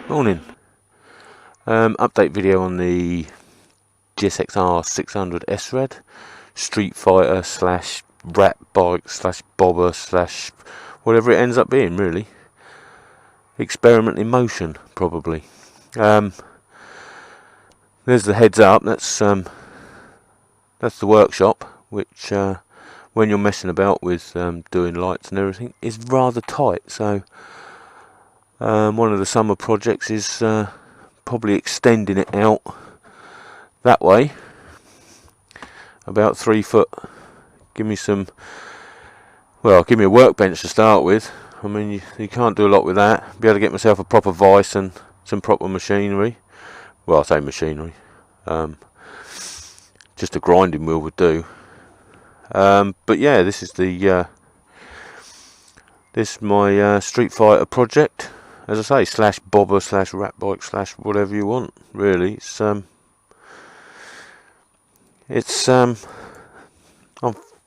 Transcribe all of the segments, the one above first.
Morning. Update video on the GSXR 600 Srad, Streetfighter slash rat bike slash bobber slash whatever it ends up being, really. Experiment in motion, probably. There's the heads up. That's the workshop, which when you're messing about with doing lights and everything is rather tight. So one of the summer projects is probably extending it out that way, about 3 foot. Give me a workbench to start with. I mean, you can't do a lot with that. Be able to get myself a proper vice and some proper machinery. Well, I say machinery. Just a grinding wheel would do. But yeah, this is my Streetfighter project. As I say, slash bobber slash rat bike slash whatever you want. Really, I'm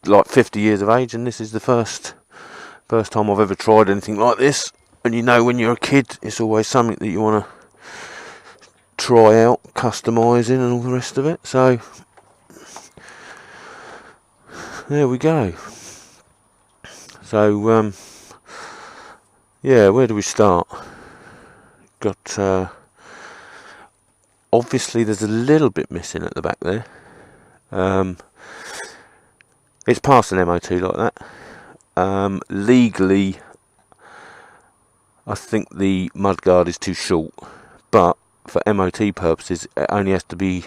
like 50 years of age, and this is the first time I've ever tried anything like this. And you know, when you're a kid, it's always something that you want to try out, customising and all the rest of it. So there we go. So yeah, where do we start? Got obviously there's a little bit missing at the back there. It's past an MOT like that. Legally, I think the mudguard is too short, but for MOT purposes, it only has to be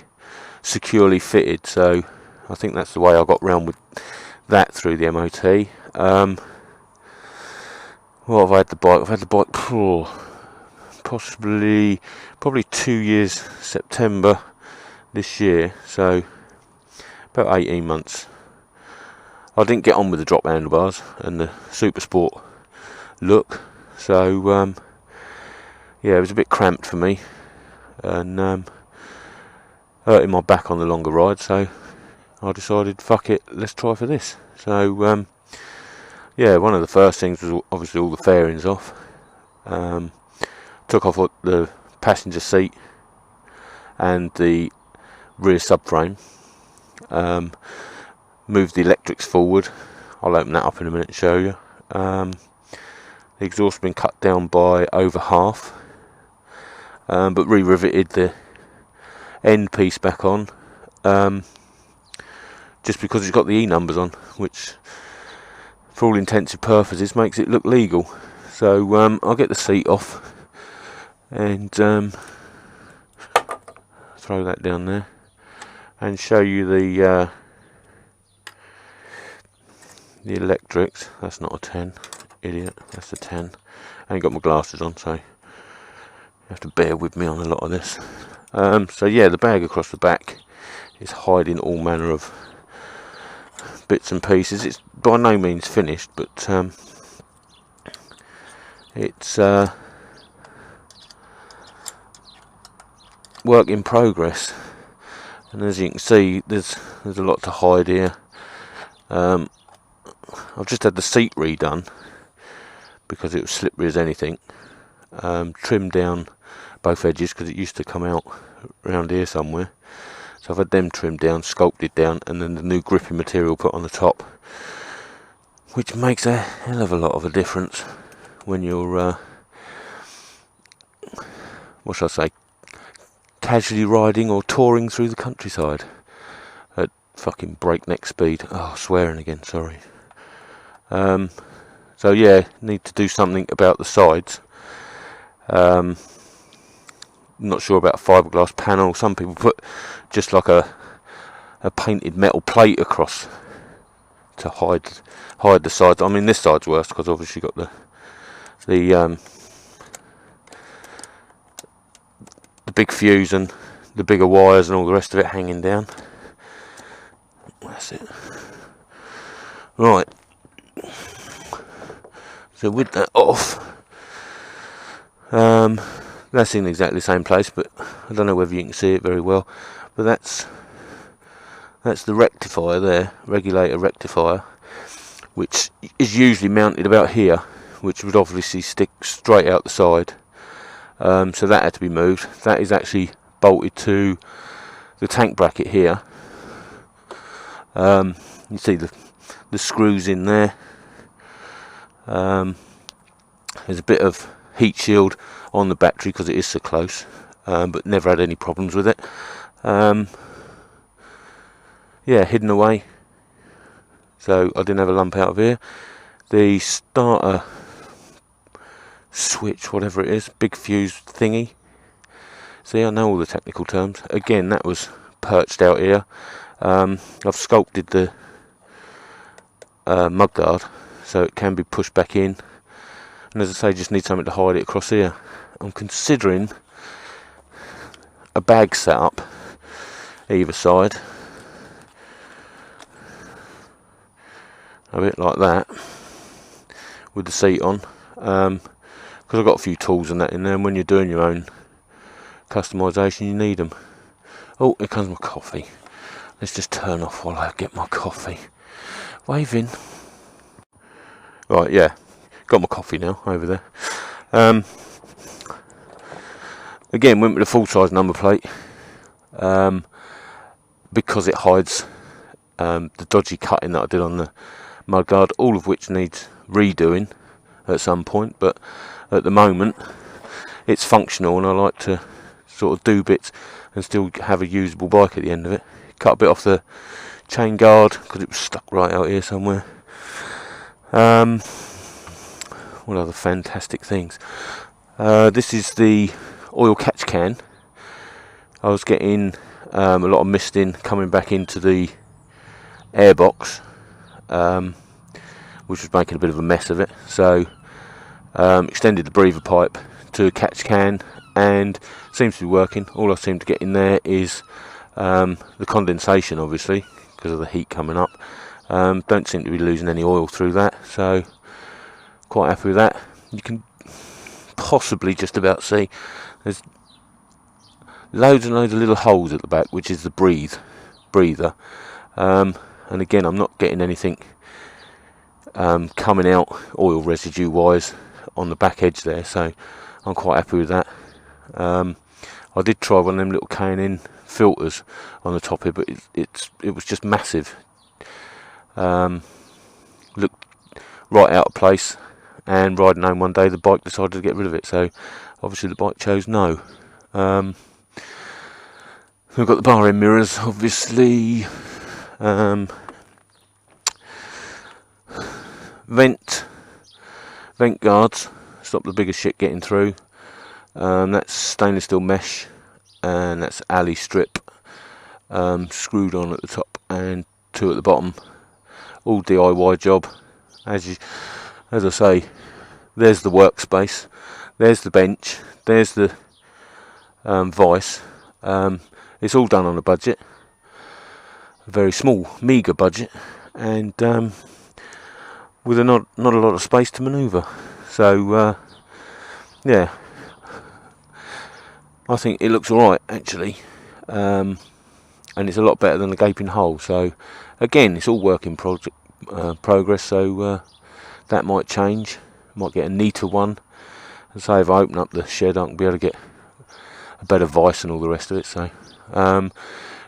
securely fitted. So I think that's the way I got round with that through the MOT. What have I had the bike? I've had the bike probably 2 years, September this year, so about 18 months. I didn't get on with the drop handlebars and the super sport look, so yeah, it was a bit cramped for me and hurting my back on the longer ride, so I decided, fuck it, let's try for this. So yeah, one of the first things was obviously all the fairings off. Took off the passenger seat and the rear subframe. Moved the electrics forward. I'll open that up in a minute and show you. The exhaust has been cut down by over half, but re-riveted the end piece back on, just because it's got the E numbers on, which for all intents and purposes makes it look legal. So I'll get the seat off and throw that down there and show you the electrics. That's not a 10, idiot, that's a 10. I ain't got my glasses on, so you have to bear with me on a lot of this. So yeah, the bag across the back is hiding all manner of bits and pieces. It's by no means finished, but it's work in progress, and as you can see, there's a lot to hide here. I've just had the seat redone because it was slippery as anything. Trimmed down both edges because it used to come out around here somewhere. So I've had them trimmed down, sculpted down, and then the new gripping material put on the top, which makes a hell of a lot of a difference when you're, what shall I say, casually riding or touring through the countryside at fucking breakneck speed. Oh, swearing again, sorry. So yeah, need to do something about the sides. Not sure about a fiberglass panel. Some people put just like a painted metal plate across to hide the sides. I mean, this side's worse because obviously got the big fuse and the bigger wires and all the rest of it hanging down. That's it. Right. So with that off, that's in exactly the same place, but I don't know whether you can see it very well, but that's That's the rectifier there, regulator rectifier, which is usually mounted about here, which would obviously stick straight out the side. So that had to be moved. That is actually bolted to the tank bracket here. You see the screws in there. There's a bit of heat shield on the battery because it is so close, but never had any problems with it. Yeah, hidden away, so I didn't have a lump out of here. The starter switch, whatever it is, big fuse thingy. See, I know all the technical terms. Again, that was perched out here. I've sculpted the mudguard so it can be pushed back in, and as I say, just need something to hide it across here. I'm considering a bag setup either side, a bit like that, with the seat on, because I've got a few tools and that in there, and when you're doing your own customisation you need them. Oh, here comes my coffee. Let's just turn off while I get my coffee. Waving. Right, yeah, got my coffee now over there. Again, went with a full size number plate, because it hides the dodgy cutting that I did on the mudguard, all of which needs redoing at some point, but at the moment it's functional, and I like to sort of do bits and still have a usable bike at the end of it. Cut a bit off the chain guard because it was stuck right out here somewhere. What other fantastic things? This is the oil catch can. I was getting a lot of misting coming back into the airbox, which was making a bit of a mess of it, so extended the breather pipe to a catch can, and seems to be working. All I seem to get in there is the condensation, obviously because of the heat coming up. Don't seem to be losing any oil through that, so quite happy with that. You can possibly just about see there's loads and loads of little holes at the back, which is the breather, and again, I'm not getting anything coming out oil residue wise on the back edge there, so I'm quite happy with that. I did try one of them little K&N filters on the top here, but it was just massive. Looked right out of place, and riding home one day the bike decided to get rid of it, so obviously the bike chose no. We've got the bar end mirrors, obviously. Vent guards stop the bigger shit getting through. That's stainless steel mesh, and that's alley strip, screwed on at the top and two at the bottom. All DIY job. As I say, there's the workspace, there's the bench, there's the vice. It's all done on a budget, a very small, meagre budget, and with not a lot of space to manoeuvre. So yeah, I think it looks alright actually, and it's a lot better than the gaping hole. So again, it's all work in progress, so that might change, might get a neater one, and say if I open up the shed I can be able to get a better vice and all the rest of it. So got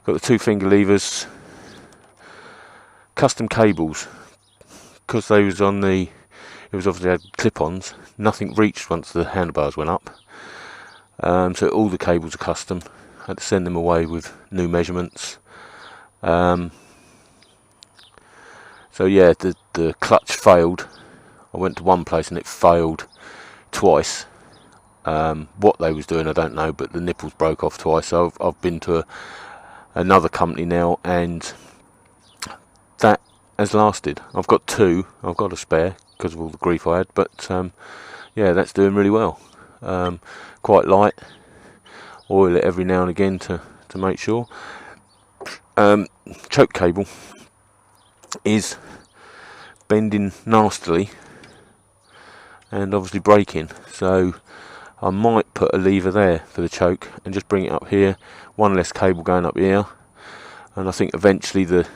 the 2 finger levers, custom cables, because they was on the, it was obviously had clip-ons, nothing reached once the handlebars went up, so all the cables are custom. I had to send them away with new measurements. So yeah, the clutch failed. I went to one place and it failed twice. What they was doing I don't know, but the nipples broke off twice. So I've been to another company now, and that has lasted. I've got 2. I've got a spare because of all the grief I had, but yeah, that's doing really well. Quite light. Oil it every now and again to make sure. Choke cable is bending nastily and obviously breaking, so I might put a lever there for the choke and just bring it up here, one less cable going up here, and I think eventually the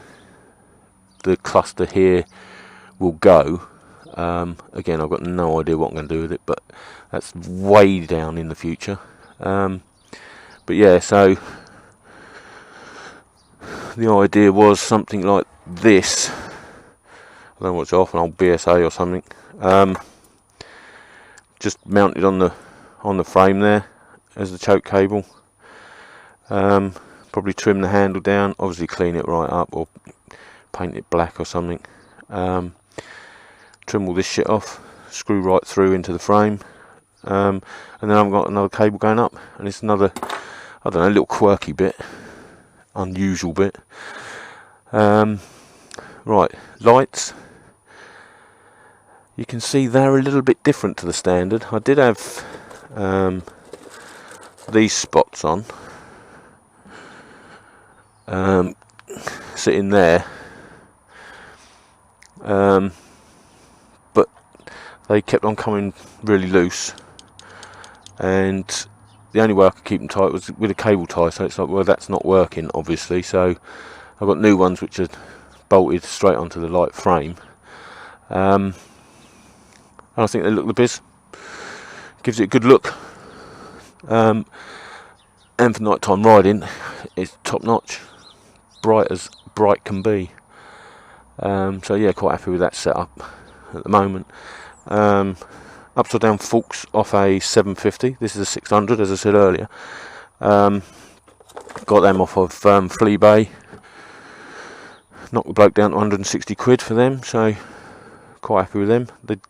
cluster here will go. Again, I've got no idea what I'm going to do with it, but that's way down in the future. But yeah, so the idea was something like this. I don't know what's off, an old BSA or something. Just mounted on the frame there as the choke cable. Probably trim the handle down, obviously clean it right up or paint it black or something. Trim all this shit off, screw right through into the frame, and then I've got another cable going up, and it's another, I don't know, little quirky bit, unusual bit. Right, lights. You can see they're a little bit different to the standard. I did have these spots on, sitting there, but they kept on coming really loose, and the only way I could keep them tight was with a cable tie. So it's like, well, that's not working, obviously. So I've got new ones which are bolted straight onto the light frame. And I think they look the biz. Gives it a good look. And for nighttime riding, it's top notch. Bright as bright can be. So yeah, quite happy with that setup at the moment. Upside down forks off a 750. This is a 600, as I said earlier. Got them off of Flea Bay. Knocked the bloke down to 160 quid for them, so quite happy with them.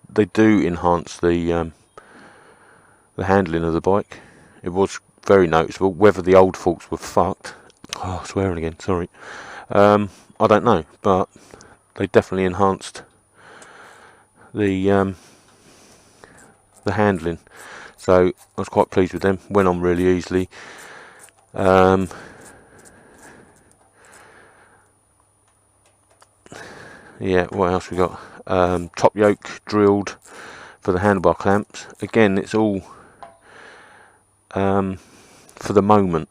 They do enhance the handling of the bike. It was very noticeable. Whether the old forks were fucked, swearing again, sorry, I don't know, but they definitely enhanced the handling, so I was quite pleased with them. Went on really easily. Yeah, what else we got? Top yoke drilled for the handlebar clamps. Again, it's all for the moment.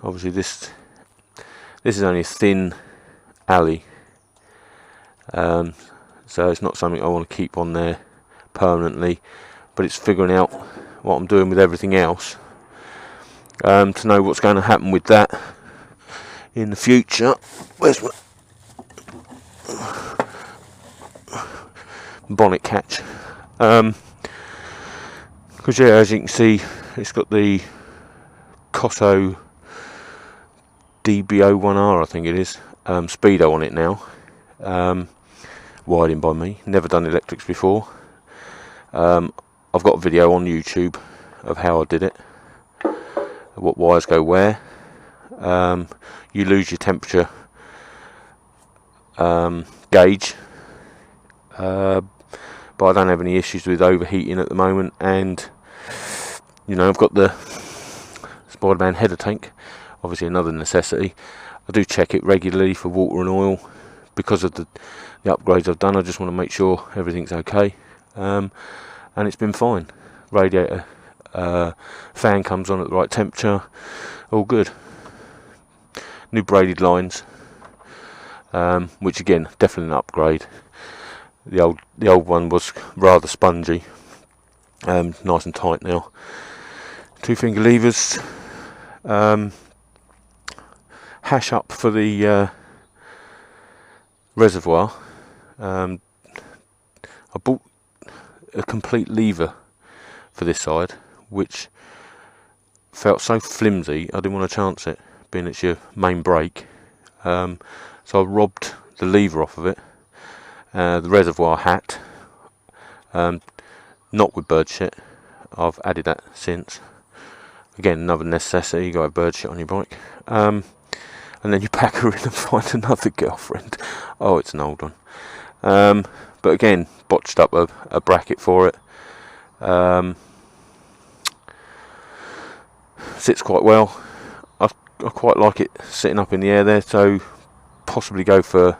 Obviously this is only a thin alley, so it's not something I want to keep on there permanently, but it's figuring out what I'm doing with everything else, to know what's going to happen with that in the future. Where's my bonnet catch? Because yeah, as you can see, it's got the Cosso DBO1R, I think it is, speedo on it now. Wiring by me, never done electrics before. I've got a video on YouTube of how I did it, what wires go where. You lose your temperature gauge, but I don't have any issues with overheating at the moment, and you know, I've got the Spider-Man header tank, obviously another necessity. I do check it regularly for water and oil because of the upgrades I've done. I just want to make sure everything's okay, and it's been fine. Radiator fan comes on at the right temperature, all good. New braided lines, which again, definitely an upgrade. The old one was rather spongy, nice and tight now. 2-finger levers, hash up for the reservoir. I bought a complete lever for this side, which felt so flimsy I didn't want to chance it, being it's your main brake. So I robbed the lever off of it. The reservoir hat, not with bird shit. I've added that since. Again, another necessity. You got to have bird shit on your bike, and then you pack her in and find another girlfriend. Oh, it's an old one. But again, botched up a bracket for it. Sits quite well. I quite like it sitting up in the air there, so possibly go for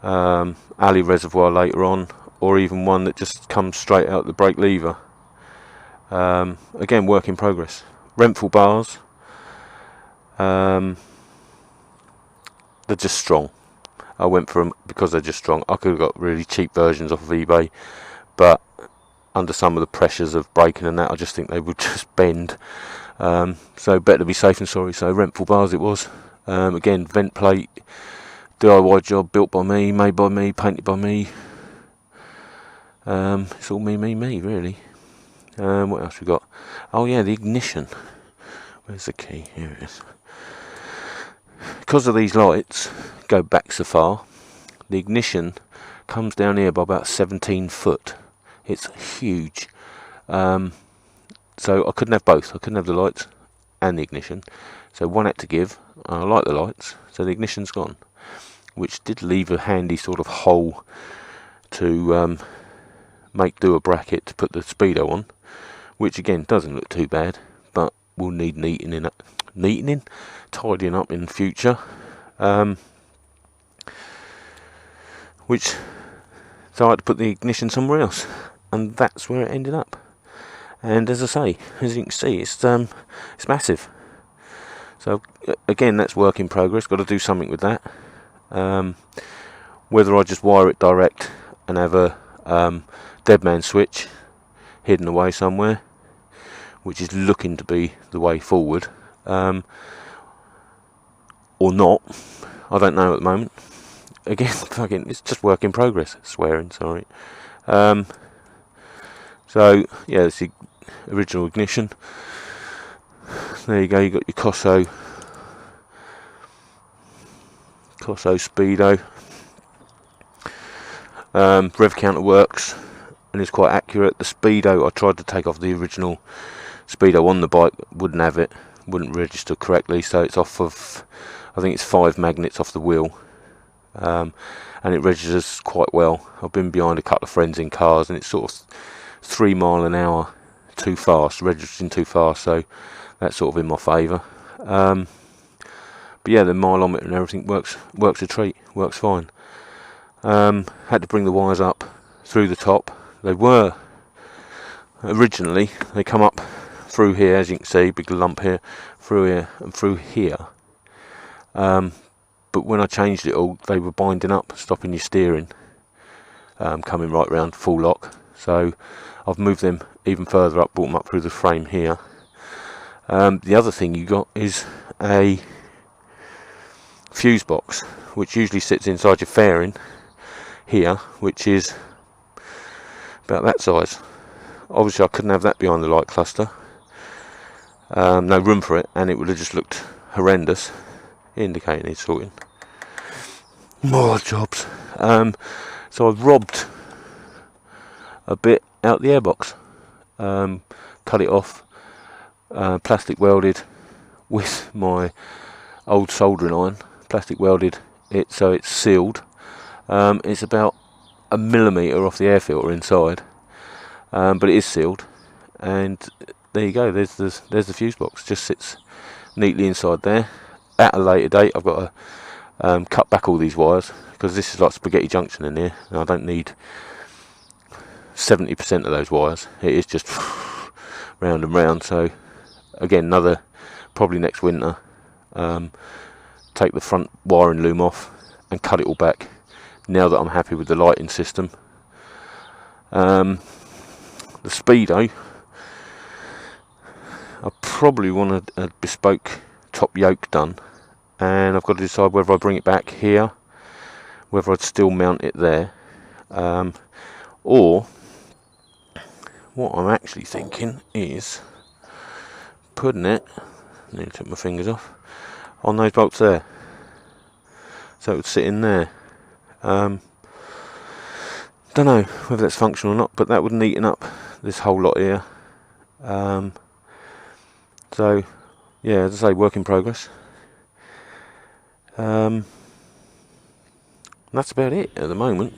alley reservoir later on, or even one that just comes straight out the brake lever. Again, work in progress. Renthal bars, They're just strong. I went for them because they're just strong. I could have got really cheap versions off of eBay, but under some of the pressures of braking and that, I just think they would just bend. So better to be safe than sorry. So Rental bars it was. Again, vent plate, DIY job, built by me, made by me, painted by me. It's all me really. What else we got? Oh yeah, the ignition. Where's the key? Here it is. Because of these lights go back so far, the ignition comes down here by about 17 foot. It's huge. So I couldn't have both. I couldn't have the lights and the ignition. So one had to give. I like the lights, so the ignition's gone, which did leave a handy sort of hole to make do a bracket to put the speedo on, which again doesn't look too bad, but will need tidying up in the future. Which, so I had to put the ignition somewhere else, and that's where it ended up. And as I say, as you can see, it's massive. So again, that's work in progress. Got to do something with that. Whether I just wire it direct and have a dead man switch hidden away somewhere, which is looking to be the way forward, or not, I don't know at the moment. Again, fucking, it's just work in progress. Swearing, sorry. So yeah, it's the original ignition. There you go. You got your Cosso speedo. Rev counter works and is quite accurate. The speedo, I tried to take off the original speedo on the bike, wouldn't have it, wouldn't register correctly. So it's off of, I think it's 5 magnets off the wheel. And it registers quite well. I've been behind a couple of friends in cars, and it's sort of 3 mile an hour too fast, registering too fast, so that's sort of in my favour. But yeah, the mileometer and everything works a treat, works fine. Had to bring the wires up through the top. They were originally, they come up through here, as you can see, big lump here, through here and through here. But when I changed it all, they were binding up, stopping your steering, coming right round full lock. So I've moved them even further up, brought them up through the frame here. The other thing you got is a fuse box, which usually sits inside your fairing here, which is about that size. Obviously I couldn't have that behind the light cluster. No room for it, and it would have just looked horrendous. Indicator needs sorting. More jobs. So I've robbed a bit out the airbox, cut it off, plastic welded with my old soldering iron, plastic welded it so it's sealed. It's about 1 millimetre off the air filter inside, but it is sealed, and there you go, there's the fuse box, just sits neatly inside there. At a later date I've got to cut back all these wires, because this is like spaghetti junction in here, and I don't need 70% of those wires. It is just round and round. So again, another, probably next winter, take the front wiring loom off and cut it all back, now that I'm happy with the lighting system. The speedo, I probably want a bespoke top yoke done, and I've got to decide whether I bring it back here, whether I'd still mount it there, or what I'm actually thinking is putting it, I need to take my fingers off, on those bolts there, so it would sit in there. Don't know whether that's functional or not, but that would neaten up this whole lot here. So yeah, as I say, work in progress. That's about it at the moment.